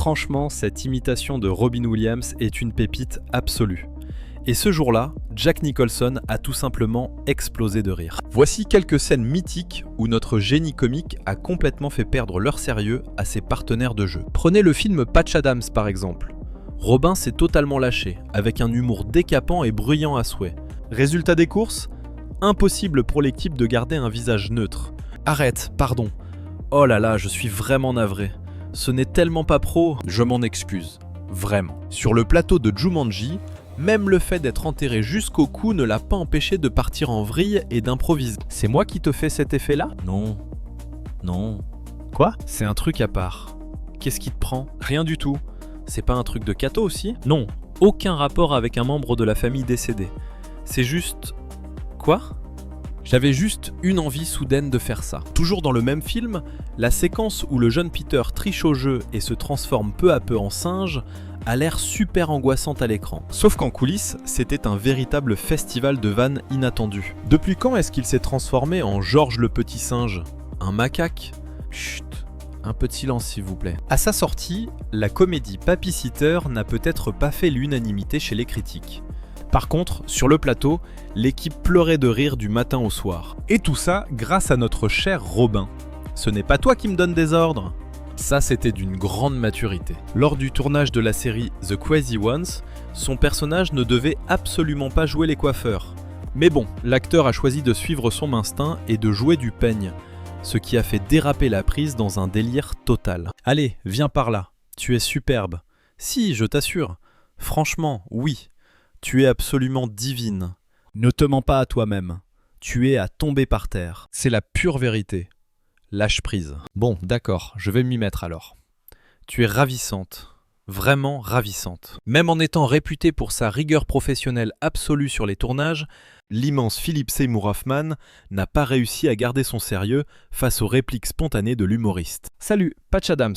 Franchement, cette imitation de Robin Williams est une pépite absolue. Et ce jour-là, Jack Nicholson a tout simplement explosé de rire. Voici quelques scènes mythiques où notre génie comique a complètement fait perdre leur sérieux à ses partenaires de jeu. Prenez le film Patch Adams par exemple. Robin s'est totalement lâché, avec un humour décapant et bruyant à souhait. Résultat des courses ? Impossible pour l'équipe de garder un visage neutre. Arrête, pardon. Oh là là, je suis vraiment navré. Ce n'est tellement pas pro, je m'en excuse. Vraiment. Sur le plateau de Jumanji, même le fait d'être enterré jusqu'au cou ne l'a pas empêché de partir en vrille et d'improviser. C'est moi qui te fais cet effet-là ? Non. Non. Quoi ? C'est un truc à part. Qu'est-ce qui te prend ? Rien du tout. C'est pas un truc de Kato aussi ? Non. Aucun rapport avec un membre de la famille décédé. C'est juste... Quoi ? J'avais juste une envie soudaine de faire ça. Toujours dans le même film, la séquence où le jeune Peter triche au jeu et se transforme peu à peu en singe a l'air super angoissante à l'écran. Sauf qu'en coulisses, c'était un véritable festival de vannes inattendues. Depuis quand est-ce qu'il s'est transformé en Georges le petit singe ? Un macaque ? Chut, un peu de silence s'il vous plaît. À sa sortie, la comédie Papy Sitter n'a peut-être pas fait l'unanimité chez les critiques. Par contre, sur le plateau, l'équipe pleurait de rire du matin au soir. Et tout ça grâce à notre cher Robin. Ce n'est pas toi qui me donnes des ordres ? Ça, c'était d'une grande maturité. Lors du tournage de la série The Crazy Ones, son personnage ne devait absolument pas jouer les coiffeurs. Mais bon, l'acteur a choisi de suivre son instinct et de jouer du peigne, ce qui a fait déraper la prise dans un délire total. Allez, viens par là, tu es superbe. Si, je t'assure. Franchement, oui. Tu es absolument divine. Ne te mens pas à toi-même. Tu es à tomber par terre. C'est la pure vérité. Lâche prise. Bon, d'accord, je vais m'y mettre alors. Tu es ravissante. Vraiment ravissante. Même en étant réputée pour sa rigueur professionnelle absolue sur les tournages, l'immense Philip Seymour Hoffman n'a pas réussi à garder son sérieux face aux répliques spontanées de l'humoriste. Salut, Patch Adams.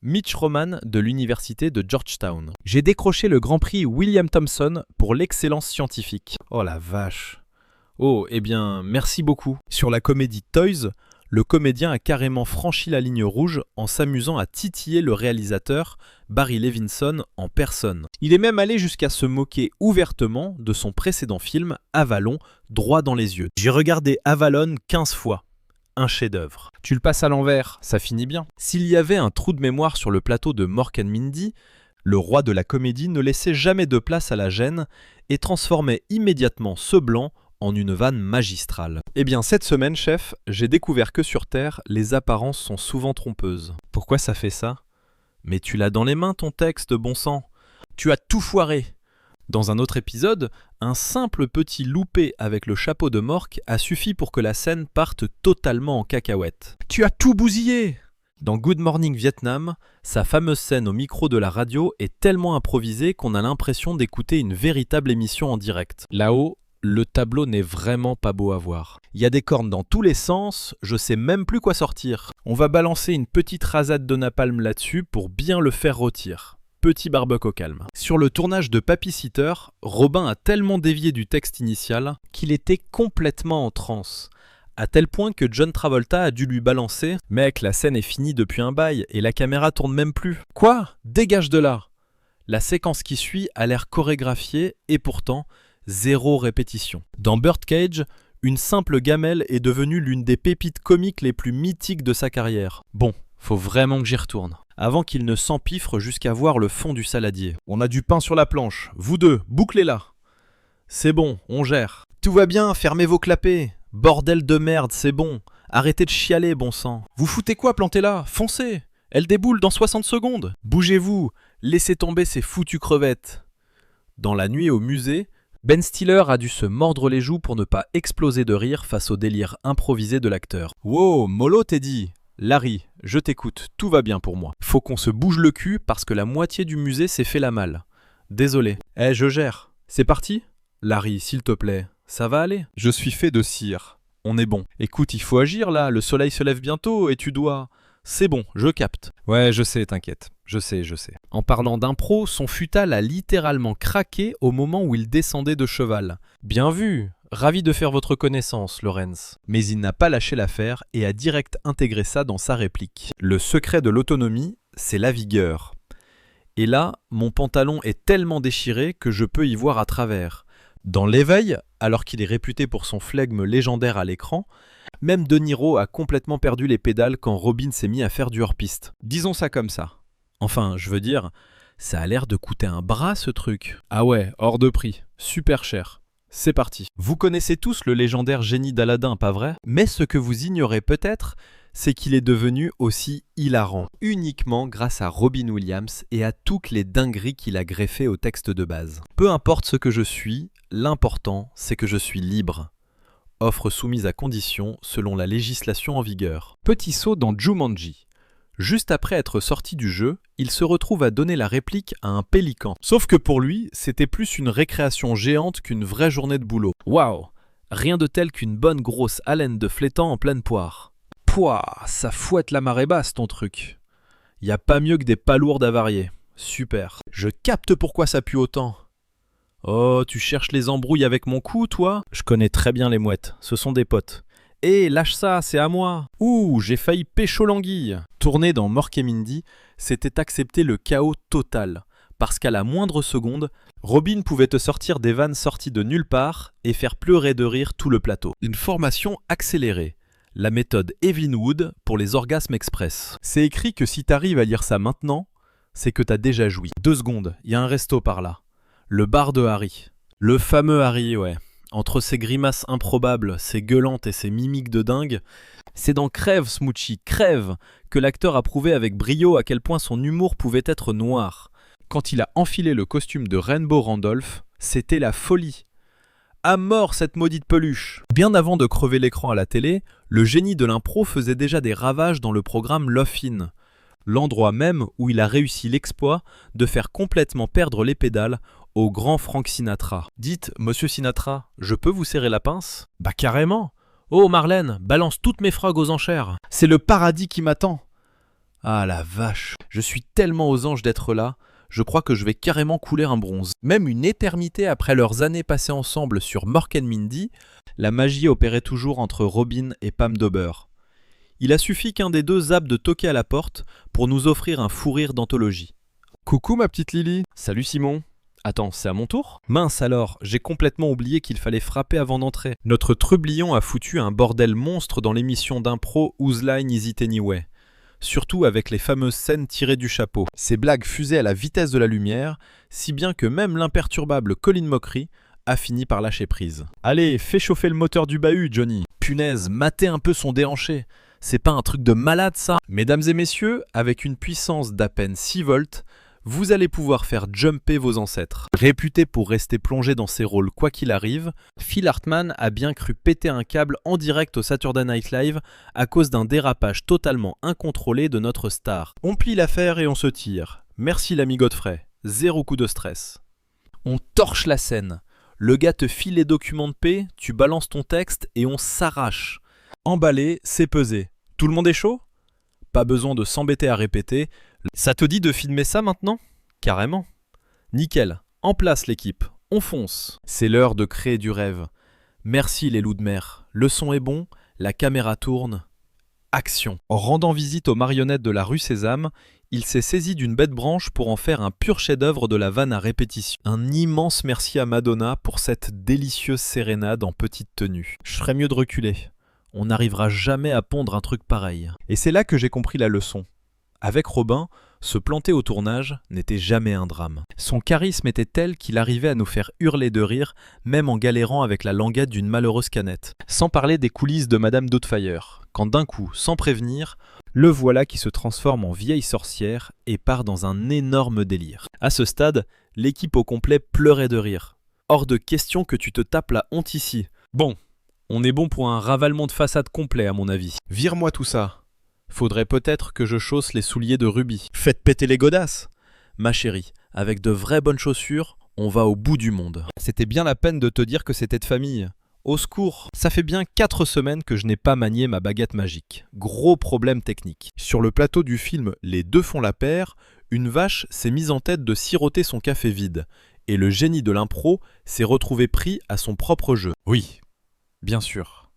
Mitch Roman de l'université de Georgetown. J'ai décroché le Grand Prix William Thomson pour l'excellence scientifique. Oh la vache. Oh, eh bien, merci beaucoup. Sur la comédie Toys, le comédien a carrément franchi la ligne rouge en s'amusant à titiller le réalisateur, Barry Levinson, en personne. Il est même allé jusqu'à se moquer ouvertement de son précédent film, Avalon, droit dans les yeux. J'ai regardé Avalon 15 fois. Un chef-d'œuvre. Tu le passes à l'envers, ça finit bien. S'il y avait un trou de mémoire sur le plateau de Mork and Mindy, le roi de la comédie ne laissait jamais de place à la gêne et transformait immédiatement ce blanc en une vanne magistrale. Eh bien cette semaine, chef, j'ai découvert que sur Terre, les apparences sont souvent trompeuses. Pourquoi ça fait ça ? Mais tu l'as dans les mains ton texte, bon sang. Tu as tout foiré. Dans un autre épisode, un simple petit loupé avec le chapeau de Mork a suffi pour que la scène parte totalement en cacahuète. Tu as tout bousillé ! Dans Good Morning Vietnam, sa fameuse scène au micro de la radio est tellement improvisée qu'on a l'impression d'écouter une véritable émission en direct. Là-haut, le tableau n'est vraiment pas beau à voir. Il y a des cornes dans tous les sens, je sais même plus quoi sortir. On va balancer une petite rasade de napalm là-dessus pour bien le faire rôtir. Petit barbecue au calme. Sur le tournage de Papy Sitter, Robin a tellement dévié du texte initial qu'il était complètement en transe. À tel point que John Travolta a dû lui balancer « Mec, la scène est finie depuis un bail et la caméra tourne même plus. » Quoi ? Dégage de là ! La séquence qui suit a l'air chorégraphiée et pourtant, zéro répétition. Dans Birdcage, une simple gamelle est devenue l'une des pépites comiques les plus mythiques de sa carrière. Bon, faut vraiment que j'y retourne. Avant qu'il ne s'empiffre jusqu'à voir le fond du saladier. On a du pain sur la planche. Vous deux, bouclez-la. C'est bon, on gère. Tout va bien, fermez vos clapets. Bordel de merde, c'est bon. Arrêtez de chialer, bon sang. Vous foutez quoi, plantez-la, foncez. Elle déboule dans 60 secondes. Bougez-vous, laissez tomber ces foutues crevettes. Dans la nuit au musée, Ben Stiller a dû se mordre les joues pour ne pas exploser de rire face au délire improvisé de l'acteur. Wow, mollo Teddy. Larry, je t'écoute, tout va bien pour moi. Faut qu'on se bouge le cul parce que la moitié du musée s'est fait la malle. Désolé. Je gère. C'est parti ? Larry, s'il te plaît, ça va aller ? Je suis fait de cire. On est bon. Écoute, il faut agir là, le soleil se lève bientôt et tu dois... C'est bon, je capte. Ouais, je sais, t'inquiète. Je sais. En parlant d'impro, son futal a littéralement craqué au moment où il descendait de cheval. Bien vu. Ravi de faire votre connaissance, Lorenz. Mais il n'a pas lâché l'affaire et a direct intégré ça dans sa réplique. Le secret de l'autonomie, c'est la vigueur. Et là, mon pantalon est tellement déchiré que je peux y voir à travers. Dans l'éveil, alors qu'il est réputé pour son flegme légendaire à l'écran, même De Niro a complètement perdu les pédales quand Robin s'est mis à faire du hors-piste. Disons ça comme ça. Enfin, je veux dire, ça a l'air de coûter un bras ce truc. Ah ouais, hors de prix, super cher. C'est parti. Vous connaissez tous le légendaire génie d'Aladin, pas vrai? Mais ce que vous ignorez peut-être, c'est qu'il est devenu aussi hilarant, uniquement grâce à Robin Williams et à toutes les dingueries qu'il a greffées au texte de base. Peu importe ce que je suis, l'important, c'est que je suis libre. Offre soumise à condition selon la législation en vigueur. Petit saut dans Jumanji. Juste après être sorti du jeu, il se retrouve à donner la réplique à un pélican. Sauf que pour lui, c'était plus une récréation géante qu'une vraie journée de boulot. Waouh! Rien de tel qu'une bonne grosse haleine de flétan en pleine poire. Pouah, ça fouette la marée basse ton truc. Y a pas mieux que des palourdes avariées. Super. Je capte pourquoi ça pue autant. Oh, tu cherches les embrouilles avec mon cou, toi? Je connais très bien les mouettes, ce sont des potes. Eh, lâche ça, c'est à moi. Ouh, j'ai failli pécho l'anguille. Tourner dans Mork et Mindy, c'était accepter le chaos total. Parce qu'à la moindre seconde, Robin pouvait te sortir des vannes sorties de nulle part et faire pleurer de rire tout le plateau. Une formation accélérée. La méthode Evelyn Wood pour les orgasmes express. C'est écrit que si t'arrives à lire ça maintenant, c'est que t'as déjà joui. 2 secondes, il y a un resto par là. Le bar de Harry. Le fameux Harry, ouais. Entre ses grimaces improbables, ses gueulantes et ses mimiques de dingue, c'est dans Crève, Smoochie, Crève, que l'acteur a prouvé avec brio à quel point son humour pouvait être noir. Quand il a enfilé le costume de Rainbow Randolph, c'était la folie. À mort cette maudite peluche! Bien avant de crever l'écran à la télé, le génie de l'impro faisait déjà des ravages dans le programme Love In, l'endroit même où il a réussi l'exploit de faire complètement perdre les pédales au grand Frank Sinatra. Dites, monsieur Sinatra, je peux vous serrer la pince? Bah carrément! Oh Marlène, balance toutes mes frogs aux enchères. C'est le paradis qui m'attend. Ah la vache, je suis tellement aux anges d'être là, je crois que je vais carrément couler un bronze. Même une éternité après leurs années passées ensemble sur Mork and Mindy, la magie opérait toujours entre Robin et Pam Dober. Il a suffi qu'un des deux zappe de toquer à la porte pour nous offrir un fou rire d'anthologie. Coucou ma petite Lily. Salut Simon. Attends, c'est à mon tour? Mince alors, j'ai complètement oublié qu'il fallait frapper avant d'entrer. Notre trublion a foutu un bordel monstre dans l'émission d'impro Whose Line Is It Anyway? Surtout avec les fameuses scènes tirées du chapeau. Ces blagues fusaient à la vitesse de la lumière, si bien que même l'imperturbable Colin Mochrie a fini par lâcher prise. Allez, fais chauffer le moteur du bahut, Johnny. Punaise, matez un peu son déhanché. C'est pas un truc de malade ça? Mesdames et messieurs, avec une puissance d'à peine 6 volts, vous allez pouvoir faire jumper vos ancêtres. Réputé pour rester plongé dans ses rôles quoi qu'il arrive, Phil Hartman a bien cru péter un câble en direct au Saturday Night Live à cause d'un dérapage totalement incontrôlé de notre star. On plie l'affaire et on se tire. Merci l'ami Godfrey. 0 coup de stress. On torche la scène. Le gars te file les documents de paix, tu balances ton texte et on s'arrache. Emballé, c'est pesé. Tout le monde est chaud? Pas besoin de s'embêter à répéter. Ça te dit de filmer ça maintenant? Carrément. Nickel. En place l'équipe. On fonce. C'est l'heure de créer du rêve. Merci les loups de mer. Le son est bon, la caméra tourne. Action. En rendant visite aux marionnettes de la rue Sésame, il s'est saisi d'une bête branche pour en faire un pur chef-d'œuvre de la vanne à répétition. Un immense merci à Madonna pour cette délicieuse sérénade en petite tenue. Je ferais mieux de reculer. On n'arrivera jamais à pondre un truc pareil. Et c'est là que j'ai compris la leçon. Avec Robin, se planter au tournage n'était jamais un drame. Son charisme était tel qu'il arrivait à nous faire hurler de rire, même en galérant avec la languette d'une malheureuse canette. Sans parler des coulisses de Madame Doubtfire, quand d'un coup, sans prévenir, le voilà qui se transforme en vieille sorcière et part dans un énorme délire. À ce stade, l'équipe au complet pleurait de rire. Hors de question que tu te tapes la honte ici. Bon, on est bon pour un ravalement de façade complet à mon avis. Vire-moi tout ça. Faudrait peut-être que je chausse les souliers de Ruby. Faites péter les godasses. Ma chérie, avec de vraies bonnes chaussures, on va au bout du monde. C'était bien la peine de te dire que c'était de famille. Au secours, ça fait bien 4 semaines que je n'ai pas manié ma baguette magique. Gros problème technique. Sur le plateau du film Les deux font la paire, une vache s'est mise en tête de siroter son café vide. Et le génie de l'impro s'est retrouvé pris à son propre jeu. Oui, bien sûr.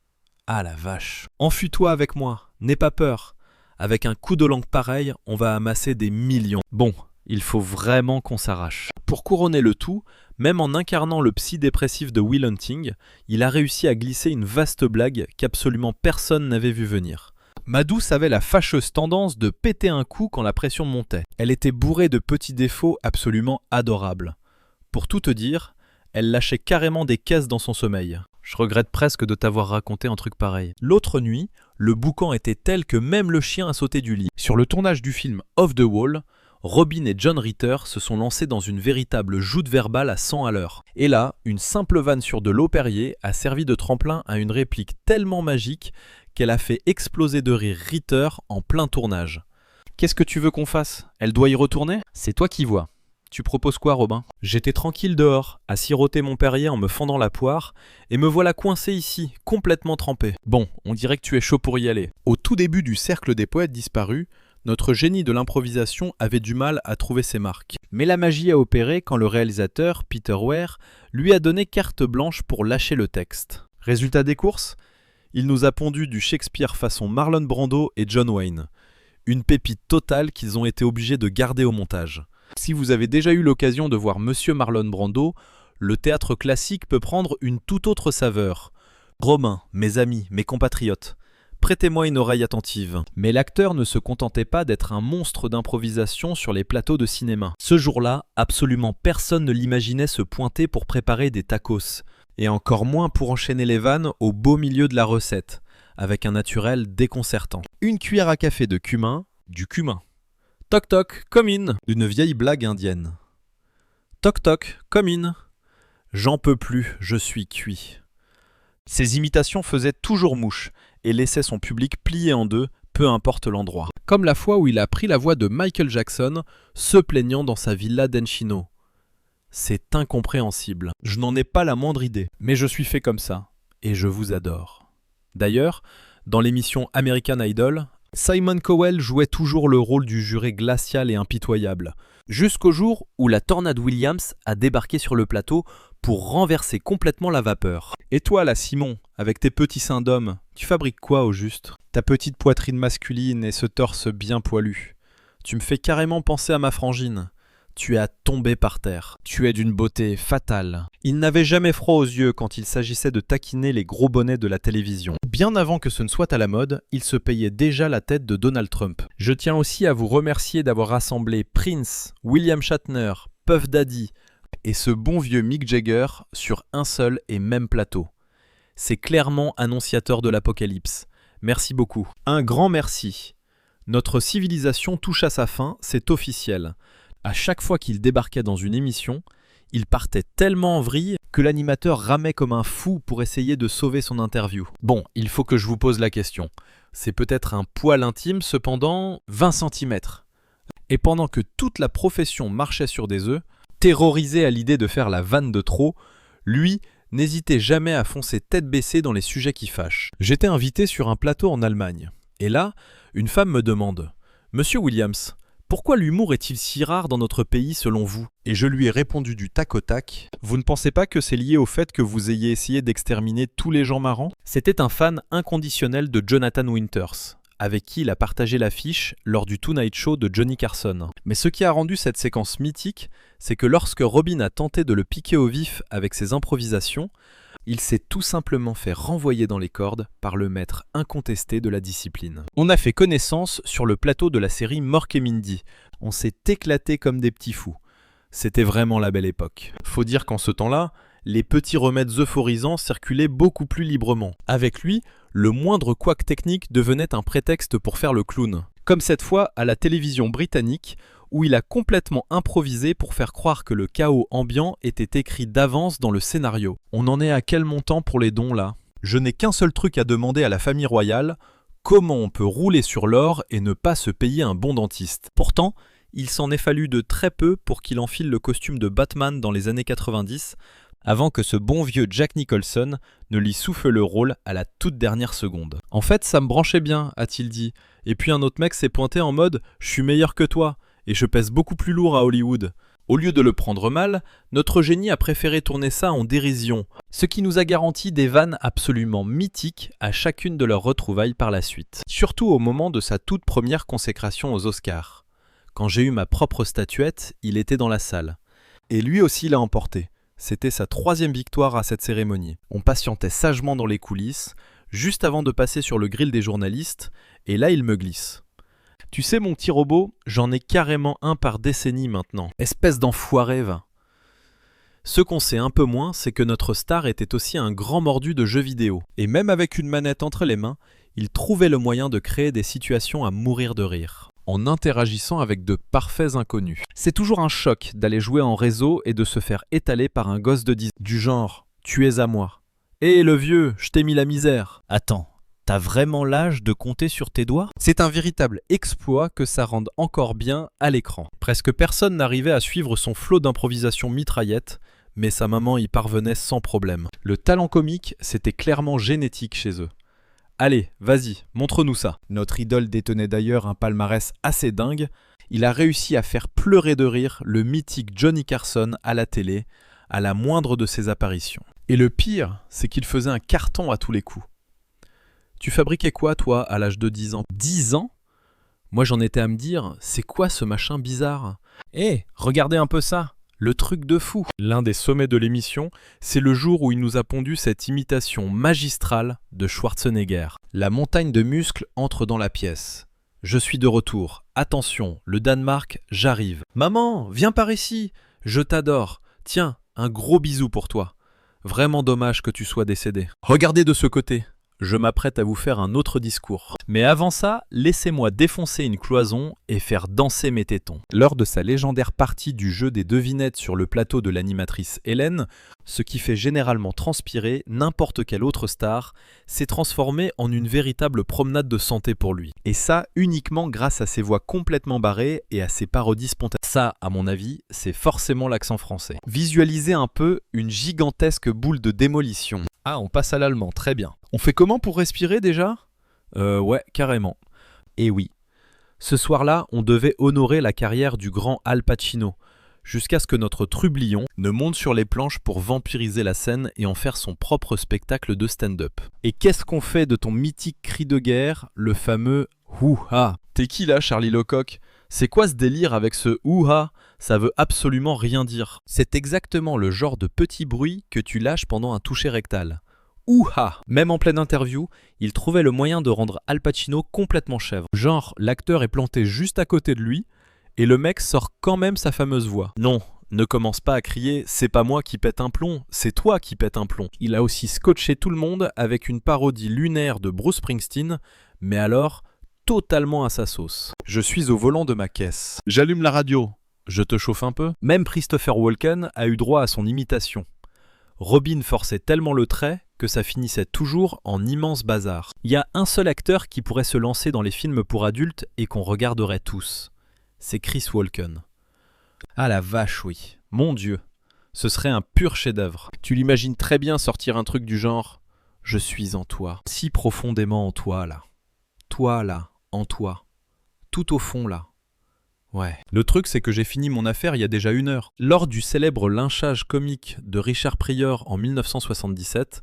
Ah la vache. Enfuis-toi avec moi, n'aie pas peur. Avec un coup de langue pareil, on va amasser des millions. Bon, Il faut vraiment qu'on s'arrache. Pour couronner le tout, même en incarnant le psy-dépressif de Will Hunting, il a réussi à glisser une vaste blague qu'absolument personne n'avait vu venir. Ma douce avait la fâcheuse tendance de péter un coup quand la pression montait. Elle était bourrée de petits défauts absolument adorables. Pour tout te dire, elle lâchait carrément des caisses dans son sommeil. Je regrette presque de t'avoir raconté un truc pareil. L'autre nuit, le boucan était tel que même le chien a sauté du lit. Sur le tournage du film Off the Wall, Robin et John Ritter se sont lancés dans une véritable joute verbale à 100 à l'heure. Et là, une simple vanne sur de l'eau Perrier a servi de tremplin à une réplique tellement magique qu'elle a fait exploser de rire Ritter en plein tournage. Qu'est-ce que tu veux qu'on fasse? Elle doit y retourner? C'est toi qui vois. Tu proposes quoi, Robin? J'étais tranquille dehors, à siroter mon Perrier en me fendant la poire, et me voilà coincé ici, complètement trempé. Bon, on dirait que tu es chaud pour y aller. Au tout début du cercle des poètes disparus, notre génie de l'improvisation avait du mal à trouver ses marques. Mais la magie a opéré quand le réalisateur, Peter Weir, lui a donné carte blanche pour lâcher le texte. Résultat des courses? Il nous a pondu du Shakespeare façon Marlon Brando et John Wayne. Une pépite totale qu'ils ont été obligés de garder au montage. Si vous avez déjà eu l'occasion de voir Monsieur Marlon Brando, le théâtre classique peut prendre une toute autre saveur. Romains, mes amis, mes compatriotes, prêtez-moi une oreille attentive. Mais l'acteur ne se contentait pas d'être un monstre d'improvisation sur les plateaux de cinéma. Ce jour-là, absolument personne ne l'imaginait se pointer pour préparer des tacos, et encore moins pour enchaîner les vannes au beau milieu de la recette, avec un naturel déconcertant. Une cuillère à café de cumin, du cumin. Toc toc, come in, d'une vieille blague indienne. Toc toc, come in. J'en peux plus, je suis cuit. Ces imitations faisaient toujours mouche et laissaient son public plié en deux, peu importe l'endroit. Comme la fois où il a pris la voix de Michael Jackson, se plaignant dans sa villa d'Encino. C'est incompréhensible. Je n'en ai pas la moindre idée, mais je suis fait comme ça, et je vous adore. D'ailleurs, dans l'émission American Idol, Simon Cowell jouait toujours le rôle du juré glacial et impitoyable, jusqu'au jour où la tornade Williams a débarqué sur le plateau pour renverser complètement la vapeur. Et toi là, Simon, avec tes petits seins d'homme, tu fabriques quoi au juste? Ta petite poitrine masculine et ce torse bien poilu. Tu me fais carrément penser à ma frangine. Tu es à tomber par terre. Tu es d'une beauté fatale. Il n'avait jamais froid aux yeux quand il s'agissait de taquiner les gros bonnets de la télévision. Bien avant que ce ne soit à la mode, il se payait déjà la tête de Donald Trump. Je tiens aussi à vous remercier d'avoir rassemblé Prince, William Shatner, Puff Daddy et ce bon vieux Mick Jagger sur un seul et même plateau. C'est clairement annonciateur de l'apocalypse. Merci beaucoup. Un grand merci. Notre civilisation touche à sa fin, c'est officiel. À chaque fois qu'il débarquait dans une émission, il partait tellement en vrille que l'animateur ramait comme un fou pour essayer de sauver son interview. Bon, il faut que je vous pose la question. C'est peut-être un poil intime, cependant 20 cm. Et pendant que toute la profession marchait sur des œufs, terrorisé à l'idée de faire la vanne de trop, lui n'hésitait jamais à foncer tête baissée dans les sujets qui fâchent. J'étais invité sur un plateau en Allemagne. Et là, une femme me demande « Monsieur Williams, pourquoi l'humour est-il si rare dans notre pays selon vous ?» Et je lui ai répondu du tac au tac « Vous ne pensez pas que c'est lié au fait que vous ayez essayé d'exterminer tous les gens marrants ?» C'était un fan inconditionnel de Jonathan Winters, avec qui il a partagé l'affiche lors du Tonight Show de Johnny Carson. Mais ce qui a rendu cette séquence mythique, c'est que lorsque Robin a tenté de le piquer au vif avec ses improvisations, il s'est tout simplement fait renvoyer dans les cordes par le maître incontesté de la discipline. On a fait connaissance sur le plateau de la série Mork et Mindy. On s'est éclaté comme des petits fous. C'était vraiment la belle époque. Faut dire qu'en ce temps-là, les petits remèdes euphorisants circulaient beaucoup plus librement. Avec lui, le moindre couac technique devenait un prétexte pour faire le clown. Comme cette fois à la télévision britannique, où il a complètement improvisé pour faire croire que le chaos ambiant était écrit d'avance dans le scénario. On en est à quel montant pour les dons là? Je n'ai qu'un seul truc à demander à la famille royale, comment on peut rouler sur l'or et ne pas se payer un bon dentiste? Pourtant, il s'en est fallu de très peu pour qu'il enfile le costume de Batman dans les années 90, avant que ce bon vieux Jack Nicholson ne lui souffle le rôle à la toute dernière seconde. En fait, ça me branchait bien, a-t-il dit, et puis un autre mec s'est pointé en mode « Je suis meilleur que toi ». Et je pèse beaucoup plus lourd à Hollywood. Au lieu de le prendre mal, notre génie a préféré tourner ça en dérision, ce qui nous a garanti des vannes absolument mythiques à chacune de leurs retrouvailles par la suite. Surtout au moment de sa toute première consécration aux Oscars. Quand j'ai eu ma propre statuette, il était dans la salle. Et lui aussi l'a emporté. C'était sa 3e victoire à cette cérémonie. On patientait sagement dans les coulisses, juste avant de passer sur le grill des journalistes, et là il me glisse. Tu sais mon petit robot, j'en ai carrément un par décennie maintenant. Espèce d'enfoiré, va. Ce qu'on sait un peu moins, c'est que notre star était aussi un grand mordu de jeux vidéo. Et même avec une manette entre les mains, il trouvait le moyen de créer des situations à mourir de rire, en interagissant avec de parfaits inconnus. C'est toujours un choc d'aller jouer en réseau et de se faire étaler par un gosse de 10 ans. Du genre, tu es à moi. Hé le vieux, je t'ai mis la misère. Attends, t'as vraiment l'âge de compter sur tes doigts? C'est un véritable exploit que ça rende encore bien à l'écran. Presque personne n'arrivait à suivre son flot d'improvisation mitraillette, mais sa maman y parvenait sans problème. Le talent comique, c'était clairement génétique chez eux. Allez, vas-y, montre-nous ça. Notre idole détenait d'ailleurs un palmarès assez dingue. Il a réussi à faire pleurer de rire le mythique Johnny Carson à la télé, à la moindre de ses apparitions. Et le pire, c'est qu'il faisait un carton à tous les coups. Tu fabriquais quoi, toi, à l'âge de 10 ans? 10 ans? Moi, j'en étais à me dire, c'est quoi ce machin bizarre? Hé, regardez un peu ça! Le truc de fou. L'un des sommets de l'émission, c'est le jour où il nous a pondu cette imitation magistrale de Schwarzenegger. La montagne de muscles entre dans la pièce. Je suis de retour. Attention, le Danemark, j'arrive. Maman, viens par ici. Je t'adore. Tiens, un gros bisou pour toi. Vraiment dommage que tu sois décédé. Regardez de ce côté. Je m'apprête à vous faire un autre discours. Mais avant ça, laissez-moi défoncer une cloison et faire danser mes tétons. Lors de sa légendaire partie du jeu des devinettes sur le plateau de l'animatrice Hélène, ce qui fait généralement transpirer n'importe quelle autre star, s'est transformé en une véritable promenade de santé pour lui. Et ça uniquement grâce à ses voix complètement barrées et à ses parodies spontanées. Ça, à mon avis, c'est forcément l'accent français. Visualisez un peu une gigantesque boule de démolition. Ah, on passe à l'allemand, très bien. On fait comment pour respirer déjà? Ouais, carrément. Et oui. Ce soir-là, on devait honorer la carrière du grand Al Pacino, jusqu'à ce que notre trublion ne monte sur les planches pour vampiriser la scène et en faire son propre spectacle de stand-up. Et qu'est-ce qu'on fait de ton mythique cri de guerre, le fameux « Ouh-ha ». T'es qui là, Charlie Lecoq? C'est quoi ce délire avec ce « Ouh-ha » ? Ça veut absolument rien dire. C'est exactement le genre de petit bruit que tu lâches pendant un toucher rectal. Ouha! Même en pleine interview, il trouvait le moyen de rendre Al Pacino complètement chèvre. Genre, l'acteur est planté juste à côté de lui, et le mec sort quand même sa fameuse voix. Non, ne commence pas à crier « c'est pas moi qui pète un plomb, c'est toi qui pète un plomb ». Il a aussi scotché tout le monde avec une parodie lunaire de Bruce Springsteen, mais alors totalement à sa sauce. Je suis au volant de ma caisse. J'allume la radio. Je te chauffe un peu? Même Christopher Walken a eu droit à son imitation. Robin forçait tellement le trait que ça finissait toujours en immense bazar. Il y a un seul acteur qui pourrait se lancer dans les films pour adultes et qu'on regarderait tous. C'est Chris Walken. Ah la vache, oui. Mon Dieu. Ce serait un pur chef-d'œuvre. Tu l'imagines très bien sortir un truc du genre « Je suis en toi, si profondément en toi là. Toi là, en toi. Tout au fond là. » Ouais. Le truc, c'est que j'ai fini mon affaire il y a déjà 1 heure. Lors du célèbre lynchage comique de Richard Pryor en 1977,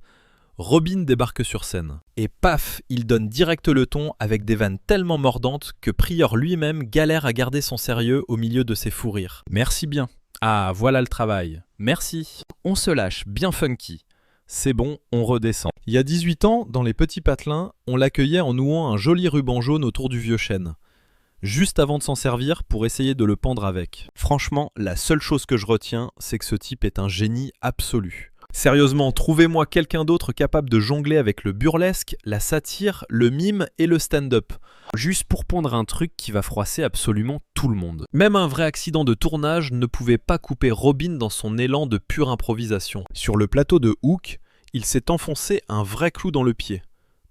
Robin débarque sur scène. Et paf, il donne direct le ton avec des vannes tellement mordantes que Pryor lui-même galère à garder son sérieux au milieu de ses fous rires. Merci bien. Ah, voilà le travail. Merci. On se lâche, bien funky. C'est bon, on redescend. Il y a 18 ans, dans les Petits Patelins, on l'accueillait en nouant un joli ruban jaune autour du vieux chêne. Juste avant de s'en servir pour essayer de le pendre avec. Franchement, la seule chose que je retiens, c'est que ce type est un génie absolu. Sérieusement, trouvez-moi quelqu'un d'autre capable de jongler avec le burlesque, la satire, le mime et le stand-up. Juste pour pondre un truc qui va froisser absolument tout le monde. Même un vrai accident de tournage ne pouvait pas couper Robin dans son élan de pure improvisation. Sur le plateau de Hook, il s'est enfoncé un vrai clou dans le pied.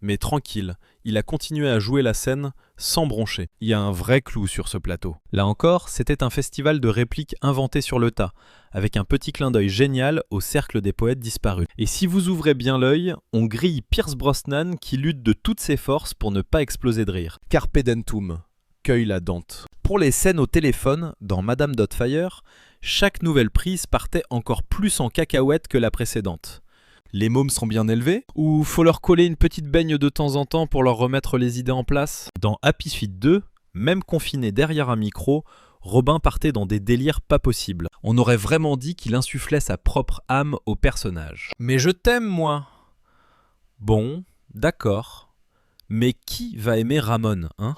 Mais tranquille, il a continué à jouer la scène sans broncher. Il y a un vrai clou sur ce plateau. Là encore, c'était un festival de répliques inventé sur le tas, avec un petit clin d'œil génial au cercle des poètes disparus. Et si vous ouvrez bien l'œil, on grille Pierce Brosnan qui lutte de toutes ses forces pour ne pas exploser de rire. Carpe dentum, cueille la dente. Pour les scènes au téléphone, dans Madame Doubtfire, chaque nouvelle prise partait encore plus en cacahuète que la précédente. Les mômes sont bien élevés? Ou faut leur coller une petite baigne de temps en temps pour leur remettre les idées en place? Dans Happy Feet 2, même confiné derrière un micro, Robin partait dans des délires pas possibles. On aurait vraiment dit qu'il insufflait sa propre âme au personnage. « Mais je t'aime, moi !»« Bon, d'accord. Mais qui va aimer Ramon, hein ?»